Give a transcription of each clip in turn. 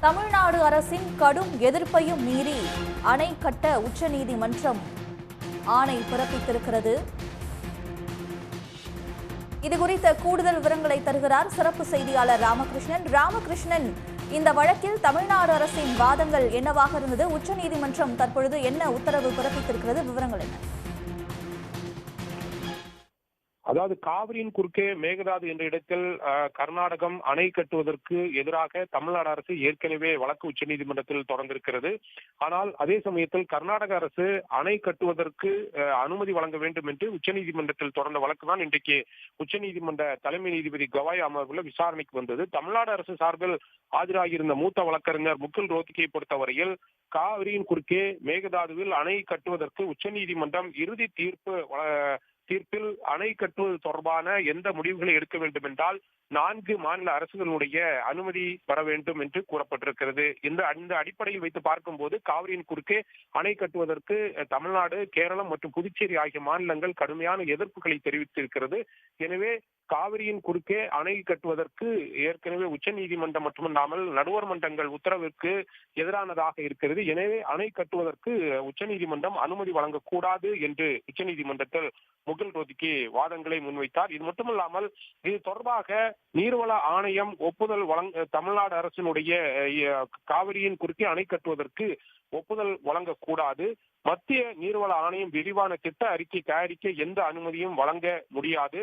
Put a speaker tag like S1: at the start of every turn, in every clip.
S1: தமிழ்நாடு அரசின் கடும் எதிர்ப்பையும் மீறி அணை கட்ட உச்சநீதிமன்றம் ஆணை பிறப்பித்திருக்கிறது. இதுகுறித்த கூடுதல் விவரங்களை தருகிறார் சிறப்பு செய்தியாளர் ராமகிருஷ்ணன். ராமகிருஷ்ணன், இந்த வழக்கில் தமிழ்நாடு அரசின் வாதங்கள் என்னவாக இருந்தது? உச்சநீதிமன்றம் தற்பொழுது என்ன உத்தரவு பிறப்பித்திருக்கிறது? விவரங்கள் என்ன?
S2: அதாவது காவிரியின் குறுக்கே மேகதாது என்ற இடத்தில் கர்நாடகம் அணை கட்டுவதற்கு எதிராக தமிழ்நாடு அரசு ஏற்கனவே வழக்கு உச்சநீதிமன்றத்தில் தொடர்ந்திருக்கிறது. ஆனால் அதே சமயத்தில் கர்நாடக அரசு அணை கட்டுவதற்கு அனுமதி வழங்க வேண்டும் என்று உச்சநீதிமன்றத்தில் தொடர்ந்த வழக்கு தான் இன்றைக்கு உச்சநீதிமன்ற தலைமை நீதிபதி கவாய் அமர்வுல விசாரணைக்கு வந்தது. தமிழ்நாடு அரசு சார்பில் ஆஜராகியிருந்த மூத்த வழக்கறிஞர் முகுல் ரோத்கியை பொறுத்தவரையில் காவிரியின் குறுக்கே மேகதாதுவில் அணை கட்டுவதற்கு உச்சநீதிமன்றம் இறுதி தீர்ப்பில் அணை கட்டுவது தொடர்பான எந்த முடிவுகளை எடுக்க வேண்டும் என்றால் 4 மாநில அரசுகளுடைய அனுமதி பெற வேண்டும் என்று கூறப்பட்டிருக்கிறது. இந்த அடிப்படையில் வைத்து பார்க்கும்போது காவிரியின் குறுக்கே அணை கட்டுவதற்கு தமிழ்நாடு, கேரளம் மற்றும் புதுச்சேரி ஆகிய மாநிலங்கள் கடுமையான எதிர்ப்புகளை தெரிவித்திருக்கிறது. எனவே காவிரியின் குறுக்கே அணை கட்டுவதற்கு ஏற்கனவே உச்சநீதிமன்றம் மட்டுமல்லாமல் நடுவர் மன்றங்கள் உத்தரவிற்கு எதிரானதாக இருக்கிறது. எனவே அணை கட்டுவதற்கு உச்சநீதிமன்றம் அனுமதி வழங்கக்கூடாது என்று உச்சநீதிமன்றத்தில் முகுல் ரோத்கி வாதங்களை முன்வைத்தார். இது மட்டுமல்லாமல் இது தொடர்பாக நீர்வள ஆணையம் ஒப்புதல் தமிழ்நாடு அரசினுடைய காவிரியின் குறுக்கே அணை கட்டுவதற்கு ஒப்புதல் வழங்கக்கூடாது. மத்திய நீர்வள ஆணையம் விரிவான திட்ட அறிக்கை தயாரிக்க எந்த அனுமதியும் வழங்க முடியாது.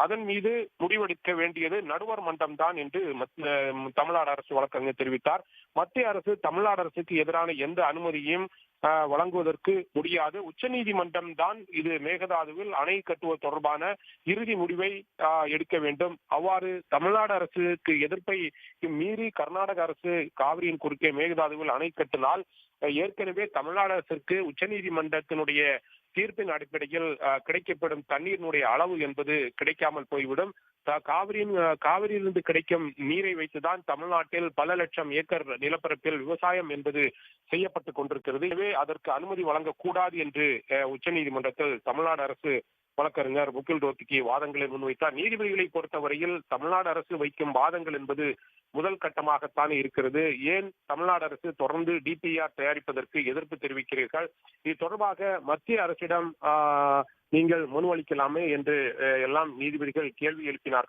S2: அதன் மீது முடிவெடுக்க வேண்டியது நடுவர் மன்றம் தான் என்று தமிழ்நாடு அரசு வழக்கறிஞர் தெரிவித்தார். மத்திய அரசு தமிழ்நாடு அரசுக்கு எதிரான எந்த அனுமதியும் வழங்குவதற்கு முடியாது. உச்சநீதிமன்றம் தான் இது மேகதாதுவில் அணை கட்டுவது தொடர்பான இறுதி முடிவை எடுக்க வேண்டும். அவ்வாறு தமிழ்நாடு அரசுக்கு எதிர்ப்பை மீறி கர்நாடக அரசு காவிரியின் குறுக்கே மேகதாதுவில் அணை கட்டினால் ஏற்கனவே தமிழ்நாடு அரசிற்கு உச்சநீதிமன்றத்தினுடைய தீர்ப்பின் அடிப்படையில் கிடைக்கப்படும் தண்ணீரினுடைய அளவு என்பது கிடைக்காமல் போய்விடும். காவிரியிலிருந்து கிடைக்கும் நீரை வைத்துதான் தமிழ்நாட்டில் பல லட்சம் ஏக்கர் நிலப்பரப்பில் விவசாயம் என்பது செய்யப்பட்டுக் கொண்டிருக்கிறது. எனவே அதற்கு அனுமதி வழங்கக்கூடாது என்று உச்சநீதிமன்றத்தில் தமிழ்நாடு அரசு வழக்கறிஞர் முகுல் ரோத்கி வாதங்களை முன்வைத்தார். நீதிபதிகளை பொறுத்தவரையில் தமிழ்நாடு அரசு வைக்கும் வாதங்கள் என்பது முதல் கட்டமாகத்தான் இருக்கிறது. ஏன் தமிழ்நாடு அரசு தொடர்ந்து டிபிஆர் தயாரிப்பதற்கு எதிர்ப்பு தெரிவிக்கிறீர்கள்? இது தொடர்பாக மத்திய அரசிடம் நீங்கள் முன்வளிக்கலாமே என்று எல்லாம் நீதிபதிகள் கேள்வி எழுப்பினார்கள்.